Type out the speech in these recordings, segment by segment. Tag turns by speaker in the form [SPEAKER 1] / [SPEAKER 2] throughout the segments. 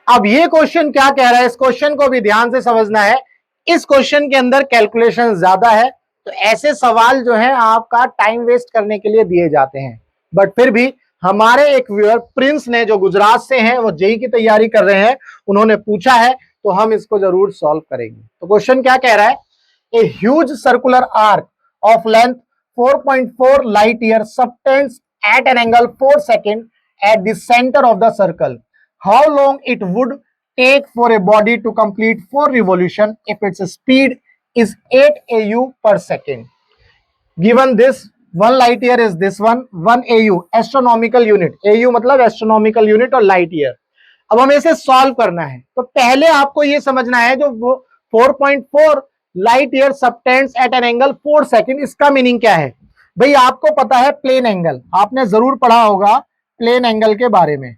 [SPEAKER 1] अब ये क्वेश्चन क्या कह रहा है, इस क्वेश्चन को भी ध्यान से समझना है। इस क्वेश्चन के अंदर कैलकुलेशन ज्यादा है, तो ऐसे सवाल जो है आपका टाइम वेस्ट करने के लिए दिए जाते हैं। बट फिर भी हमारे एक व्यूअर प्रिंस ने, जो गुजरात से हैं, वो जेई की तैयारी कर रहे हैं, उन्होंने पूछा है, तो हम इसको जरूर सॉल्व करेंगे। तो क्वेश्चन क्या कह रहा है, a huge circular arc of length 4.4 light year subtends at an angle 4 seconds at the center of the circle. How long it would take for a body to complete 4 revolutions if its speed is 8 AU per second? Given this, 1 light year is this one, 1 AU astronomical unit. AU मतलब astronomical unit और light year. अब हमें इसे solve करना है, तो पहले आपको ये समझना है जो 4.4 light year subtends at an angle 4 second, इसका मीनिंग क्या है भाई? आपको पता है प्लेन एंगल, आपने जरूर पढ़ा होगा प्लेन एंगल के बारे में।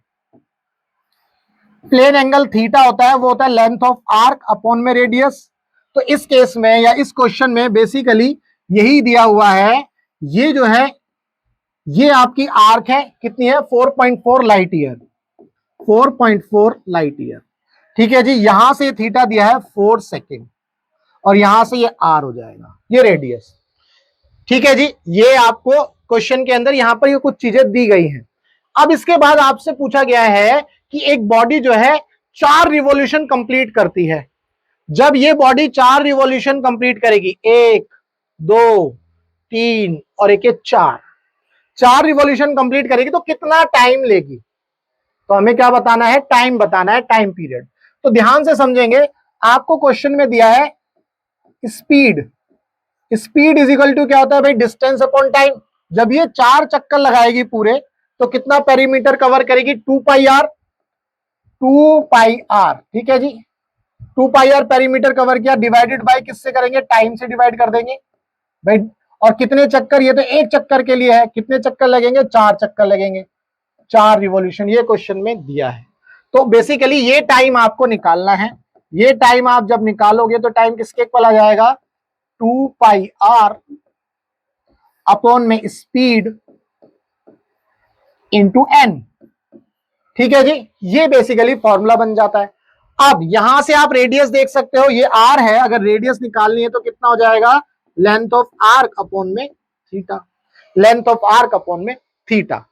[SPEAKER 1] प्लेन एंगल थीटा होता है, वो होता है लेंथ ऑफ आर्क अपॉन में रेडियस। तो इस केस में या इस क्वेश्चन में बेसिकली यही दिया हुआ है। ये जो है ये आपकी आर्क है, कितनी है? 4.4 लाइट ईयर, 4.4 लाइट ईयर। ठीक है जी, यहां से थीटा दिया है 4 सेकेंड और यहां से ये आर हो जाएगा, ये रेडियस। ठीक है जी, ये आपको क्वेश्चन के अंदर यहां पर ये कुछ चीजें दी गई हैं। अब इसके बाद आपसे पूछा गया है कि एक बॉडी जो है 4 रिवॉल्यूशन कंप्लीट करती है। जब ये बॉडी 4 रिवॉल्यूशन कंप्लीट करेगी, 1 2 3 और एक 4 रिवॉल्यूशन कंप्लीट करेगी, तो कितना टाइम लेगी? तो हमें क्या बताना है? टाइम बताना है, टाइम पीरियड। तो ध्यान से समझेंगे, आपको क्वेश्चन में दिया है speed. Speed is equal to क्या होता है भाई? Distance upon time. जब ये 4 चक्कर लगाएगी पूरे, तो कितना पेरीमीटर कवर करेगी? 2 पाई आर, 2 पाई आर। ठीक है जी, 2 पाई आर पेरीमीटर कवर किया, डिवाइडेड बाय किससे करेंगे? टाइम से डिवाइड कर देंगे भाई। और कितने चक्कर? ये तो एक चक्कर के लिए है, कितने चक्कर लगेंगे? 4 चक्कर लगेंगे, 4 रिवॉल्यूशन ये क्वेश्चन में दिया है। तो बेसिकली ये टाइम आपको निकालना है। ये टाइम आप जब निकालोगे तो टाइम किसके इक्वल आ जाएगा? 2 पाई आर अपॉन में स्पीड इंटू एन। ठीक है जी, ये बेसिकली फॉर्मूला बन जाता है। अब यहां से आप रेडियस देख सकते हो, ये आर है, अगर रेडियस निकालनी है तो कितना हो जाएगा? लेंथ ऑफ आर्क अपॉन में theta, length of arc upon में थीटा।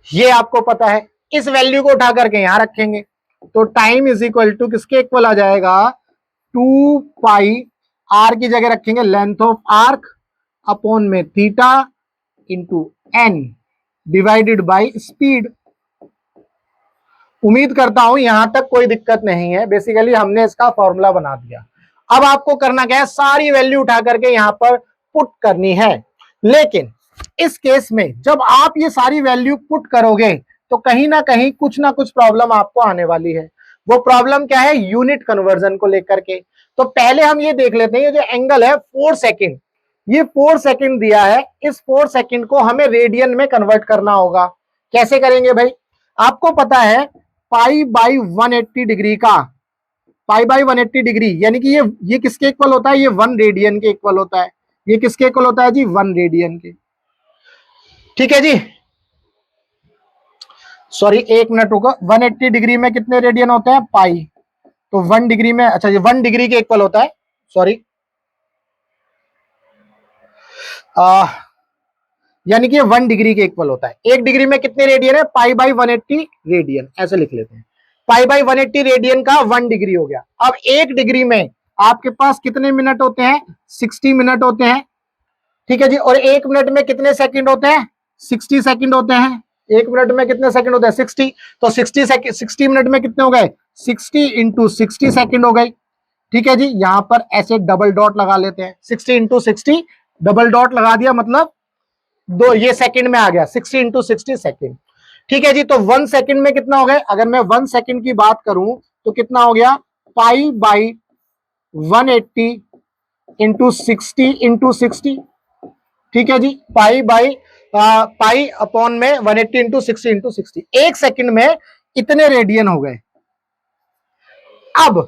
[SPEAKER 1] ये आपको पता है। इस वैल्यू को उठा करके यहां रखेंगे, तो टाइम इज इक्वल टू किसके इक्वल आ जाएगा? 2 पाई आर की जगह रखेंगे लेंथ ऑफ आर्क अपॉन में theta into N divided by speed. उम्मीद करता हूं यहां तक कोई दिक्कत नहीं है। बेसिकली हमने इसका फॉर्मूला बना दिया। अब आपको करना क्या है? सारी वैल्यू उठा करके यहां पर पुट करनी है। लेकिन इस केस में जब आप ये सारी वैल्यू पुट करोगे तो कहीं ना कहीं कुछ ना कुछ प्रॉब्लम आपको आने वाली है। वो प्रॉब्लम क्या है? यूनिट कन्वर्जन को लेकर के। तो पहले हम ये देख लेते हैं, ये जो एंगल है 4 सेकेंड, ये 4 सेकेंड दिया है। इस 4 सेकेंड को हमें रेडियन में कन्वर्ट करना होगा। कैसे करेंगे भाई? आपको पता है पाई बाई 180 डिग्री का, पाई बाई 180 डिग्री यानी कि ये किसके इक्वल होता है? ये 1 रेडियन के इक्वल होता है। ये किसके इक्वल होता है जी? 1 रेडियन के। ठीक है जी, सॉरी 1 मिनट रुको। 180 डिग्री में कितने रेडियन होते हैं? पाई। तो 1 डिग्री में, अच्छा ये 1 डिग्री के इक्वल होता है, सॉरी, यानी कि 1 डिग्री के इक्वल होता है। 1 डिग्री में कितने रेडियन है? पाई बाई 180 रेडियन, ऐसे लिख लेते हैं। पाई बाई 180 रेडियन का 1 डिग्री हो गया। अब 1 डिग्री में आपके पास कितने मिनट होते हैं? 60 मिनट होते हैं। ठीक है जी, और 1 मिनट में कितने सेकंड होते हैं? 60 सेकंड होते हैं। 1 मिनट में कितने सेकंड होते हैं? 60। तो 60 मिनट में कितने हो गए? 60 इंटू 60 सेकंड हो गए। ठीक है जी, यहां पर ऐसे डबल डॉट लगा लेते हैं। 60 इंटू 60 डबल डॉट लगा दिया, मतलब दो, ये सेकंड में आ गया। 60 इंटू 60 सेकंड। ठीक है जी, तो 1 सेकंड में कितना हो गए? अगर मैं 1 सेकंड की बात करूं तो कितना हो गया? Pi by 180 into 60 into 60। ठीक है जी, पाई अपॉन में 180 इंटू 60 इंटू 60। 1 सेकंड में इतने रेडियन हो गए। अब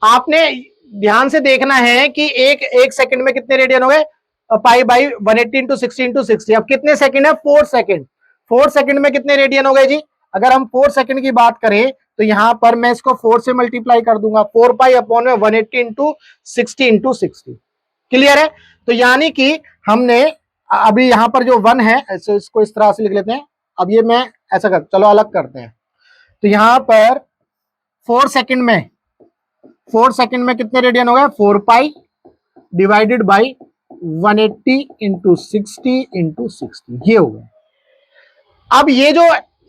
[SPEAKER 1] आपने ध्यान से देखना है कि एक सेकंड में कितने रेडियन हो गए? Pi by 180 into 60 into 60। अब कितने सेकंड है? 4 सेकंड। 4 सेकंड में कितने रेडियन हो गए जी? अगर हम 4 सेकंड की बात करें तो यहां पर मैं इसको 4 से मल्टीप्लाई कर दूंगा, 4 पाई अपॉन में 180 इंटू 60 इंटू 60। क्लियर है? तो यानी कि हमने अभी यहां पर जो 1 है, ऐसे इसको इस तरह से लिख लेते हैं। अब ये मैं ऐसा कर, चलो अलग करते हैं। तो यहां पर 4 सेकंड में, 4 सेकंड में कितने रेडियन हो गए? 4 पाई डिवाइडेड बाई 180 इंटू 60 इंटू 60, ये हो गए। अब ये जो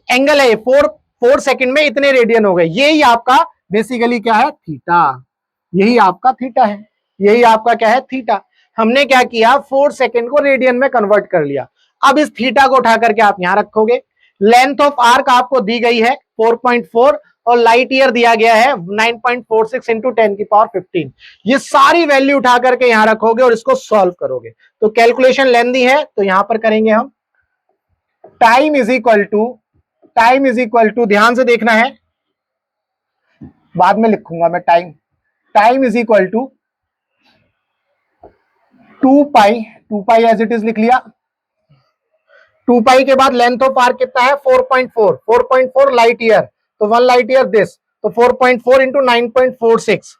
[SPEAKER 1] एंगल है 4 सेकंड में इतने रेडियन हो गए, यही आपका बेसिकली क्या है? थीटा। यही आपका थीटा है, यही आपका क्या है? थीटा। हमने क्या किया? 4 सेकंड को रेडियन में कन्वर्ट कर लिया। अब इस थीटा को उठा करके आप यहां रखोगे। लेंथ ऑफ आर्क आपको दी गई है 4.4 और लाइट ईयर दिया गया है 9.46 इंटू 10 की पावर 15। ये सारी वैल्यू उठा करके यहां रखोगे और इसको सॉल्व करोगे। तो कैलकुलेशन लेंथी है, तो यहां पर करेंगे हम टाइम इज इक्वल टू, ध्यान से देखना है, बाद में लिखूंगा मैं time is equal to 2 pi as it is लिख लिया। 2 पाई के बाद लेंथ ऑफ आर्क कितना है? 4.4 लाइट ईयर, तो 1 लाइट ईयर दिस, तो 4.4 इंटू 9.46,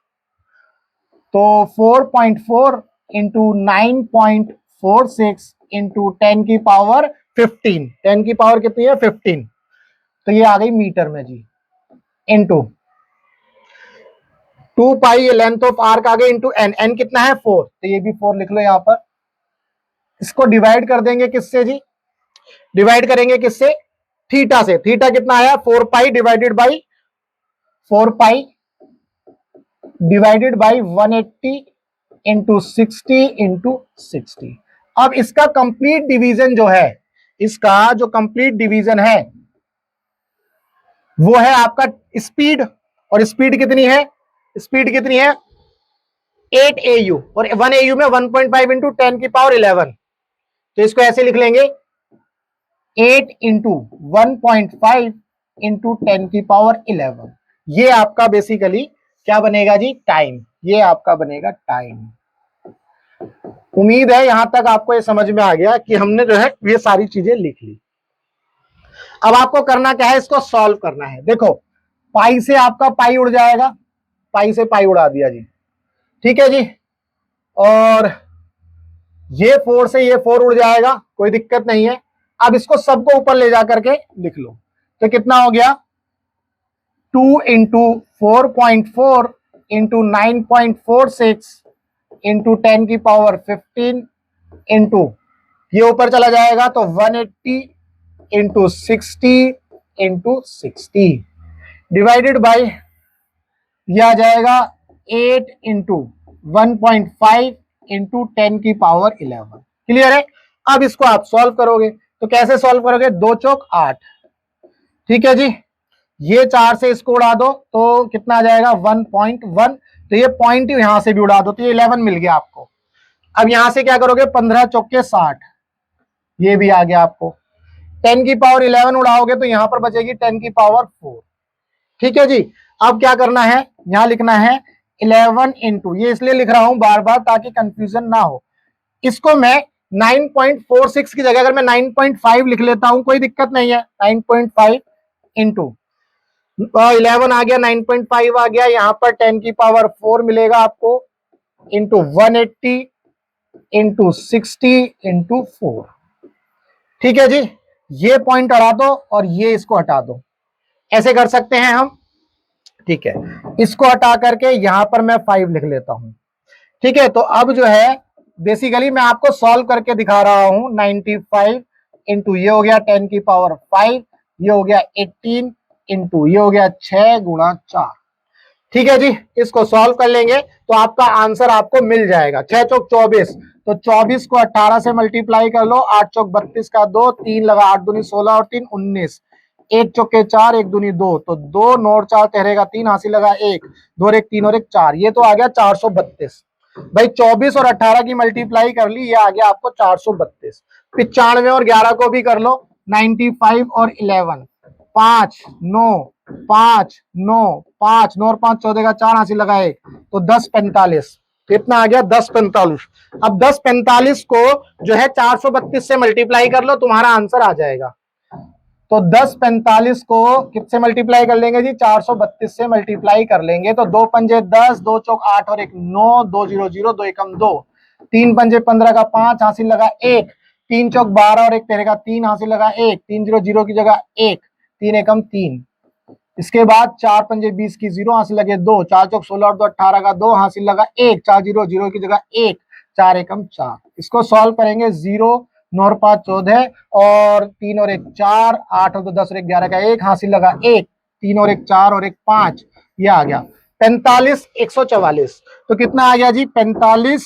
[SPEAKER 1] तो 4.4 इंटू 9.46 इंटू 10 की पावर 15, 10 की पावर कितनी है? 15, तो ये आ गई मीटर में G, into 2 pi length of arc आ गई इंटू एन कितना है? 4, तो ये भी 4 लिख लो यहां पर। इसको डिवाइड कर देंगे किससे जी? डिवाइड करेंगे किससे? थीटा से। थीटा कितना आया? 4 पाई divided by 4 pi divided by 180 into 60 into 60। अब इसका कंप्लीट डिवीजन जो है, इसका जो कंप्लीट डिवीजन है वो है आपका स्पीड, और स्पीड कितनी है? स्पीड कितनी है? 8 AU, और 1 AU में 1.5 इंटू 10 की पावर 11, तो इसको ऐसे लिख लेंगे 8 इंटू 1.5 इंटू 10 की पावर 11। ये आपका बेसिकली क्या बनेगा जी? टाइम। ये आपका बनेगा टाइम। उम्मीद है यहां तक आपको ये समझ में आ गया कि हमने जो है ये सारी चीजें लिख ली। अब आपको करना क्या है? इसको सॉल्व करना है। देखो, पाई से आपका पाई उड़ जाएगा, पाई से पाई उड़ा दिया जी, ठीक है जी। और ये 4 से ये 4 उड़ जाएगा, कोई दिक्कत नहीं है। अब इसको सबको ऊपर ले जाकर के लिख लो, तो कितना हो गया? 2 इंटू 4.4 इंटू 9.46 इंटू 10 की पावर 15 इंटू ये ऊपर चला जाएगा तो 180 इंटू 60 इंटू 60 डिवाइडेड बाई ये आ जाएगा 8 इंटू 1.5 इंटू 10 की पावर 11। क्लियर है? अब इसको आप सॉल्व करोगे, तो कैसे सॉल्व करोगे? 2 चौक 8, ठीक है जी। ये 4 से इसको उड़ा दो तो कितना आ जाएगा? 1.1, तो ये पॉइंट यहां से भी उड़ा दो तो ये 11 मिल गया आपको। अब यहां से क्या करोगे? 15 चौके 60, ये भी आ गया आपको। 10 की पावर 11 उड़ाओगे तो यहां पर बचेगी 10 की पावर 4, ठीक है जी। अब क्या करना है? यहां लिखना है 11 इंटू, ये इसलिए लिख रहा हूं बार बार ताकि कंफ्यूजन ना हो। इसको मैं 9.46 की जगह अगर मैं 9.5 लिख लेता हूं, कोई दिक्कत नहीं है। 9.5 इंटू 11 आ गया, 9.5 आ गया, यहां पर 10 की पावर 4 मिलेगा आपको, इंटू 180 इंटू 60 इंटू 4, ठीक है जी। ये पॉइंट हटा दो और ये इसको हटा दो, ऐसे कर सकते हैं हम, ठीक है। इसको हटा करके यहां पर मैं 5 लिख लेता हूं, ठीक है। तो अब जो है बेसिकली मैं आपको सॉल्व करके दिखा रहा हूं। 95 इंटू ये हो गया 10 की पावर 5, ये हो गया 18 इंटू ये हो गया 6 गुणा 4, ठीक है जी। इसको सॉल्व कर लेंगे तो आपका आंसर आपको मिल जाएगा 6 चौक 24, तो 24 को 18 से मल्टीप्लाई कर लो, 8 चौक 32 का 2, 3 लगा, 8 दूनी 16 और 3 19, 1 चौके 4, 1 दूनी 2, तो 2 9 4 ठहरेगा 3, हासिल लगा 1, 2 और 1 3 और 1 4, ये तो आ गया 432। भाई 24 और 18 की मल्टीप्लाई कर ली, ये आ गया आपको 432। 95 और 11 को भी कर लो, 95 और 11, 5 9 5 9 5 9 और 5 14 का 4, हासिल लगा 1, तो 1045, कितना आ गया? 1045। अब 1045 को जो है 432 से मल्टीप्लाई कर लो, तुम्हारा आंसर आ जाएगा। तो 1045 को किससे मल्टीप्लाई कर लेंगे जी, 432 से मल्टीप्लाई कर लेंगे। तो 2 पंजे 10, 2 चौक 8 और 1 9, 2 0 0, 2 एकम 2, 3 पंजे 15 का 5 हासिल लगा 1, 3 चौक 12 और 1 13 का 3 हासिल लगा 1, 3 0 0 की जगह 1, 3 एकम 3। इसके बाद 4 पंजे 20 की 0 हासिल लगे 2, 4 चौक 16 और 2 18 का 2 हासिल लगा 1, 4 0 0 की जगह 1, 4 एकम 4। इसको सॉल्व करेंगे, 0 9 और 5 14 और 3 और 1 4, 8 और 2 10 और 1 11 का 1 हासिल लगा 1, 3 और 1 4 और 1 5, ये आ गया 45 144। तो कितना आ गया जी, 45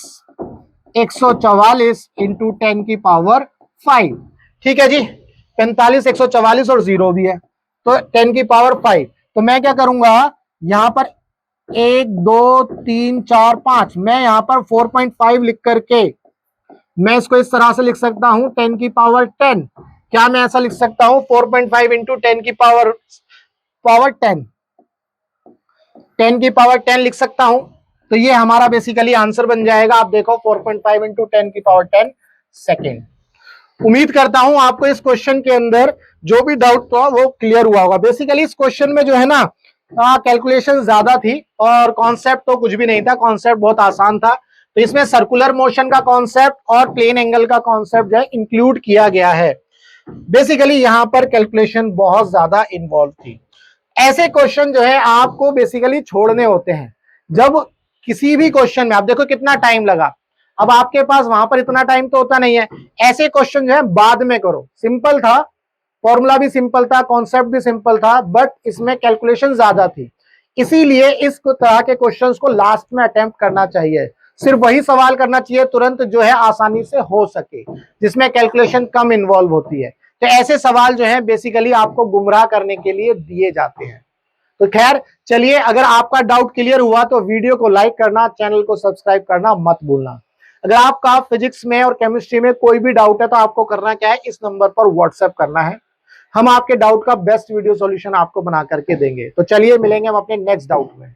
[SPEAKER 1] 144 इंटू 10 की पावर 5। ठीक है जी, 45 144 और 0 भी है, तो 10 की पावर 5। तो मैं क्या करूंगा, यहां पर 1 2 3 4 5, मैं यहां पर 4.5 लिख करके मैं इसको इस तरह से लिख सकता हूं, 10 की पावर 10। क्या मैं ऐसा लिख सकता हूं, 4.5 इंटू 10 की पावर 10, 10 की पावर 10 लिख सकता हूं। तो ये हमारा बेसिकली आंसर बन जाएगा। आप देखो 4.5 इंटू 10 की पावर 10 सेकेंड। उम्मीद करता हूं आपको इस क्वेश्चन के अंदर जो भी डाउट था वो क्लियर हुआ होगा। बेसिकली इस क्वेश्चन में जो है ना, कैलकुलेशन ज्यादा थी और कॉन्सेप्ट तो कुछ भी नहीं था, कॉन्सेप्ट बहुत आसान था। तो इसमें सर्कुलर मोशन का कॉन्सेप्ट और प्लेन एंगल का कॉन्सेप्ट जो है इंक्लूड किया गया है। बेसिकली यहां पर कैलकुलेशन बहुत ज्यादा इन्वॉल्व थी। ऐसे क्वेश्चन जो है आपको बेसिकली छोड़ने होते हैं। जब किसी भी क्वेश्चन में आप देखो कितना टाइम लगा, अब आपके पास वहां पर इतना टाइम तो होता नहीं है। ऐसे क्वेश्चन जो है बाद में करो। सिंपल था, फॉर्मूला भी सिंपल था, कॉन्सेप्ट भी सिंपल था, बट इसमें कैलकुलेशन ज्यादा थी। इसीलिए इस तरह के क्वेश्चंस को लास्ट में अटेम्प्ट करना चाहिए। सिर्फ वही सवाल करना चाहिए तुरंत जो है आसानी से हो सके, जिसमें कैलकुलेशन कम इन्वॉल्व होती है। तो ऐसे सवाल जो है बेसिकली आपको गुमराह करने के लिए दिए जाते हैं। तो खैर चलिए, अगर आपका डाउट क्लियर हुआ तो वीडियो को लाइक करना, चैनल को सब्सक्राइब करना मत भूलना। अगर आपका फिजिक्स में और केमिस्ट्री में कोई भी डाउट है तो आपको करना क्या है, इस नंबर पर व्हाट्सएप करना है। हम आपके डाउट का बेस्ट वीडियो सॉल्यूशन आपको बना करके देंगे। तो चलिए मिलेंगे हम अपने नेक्स्ट डाउट में।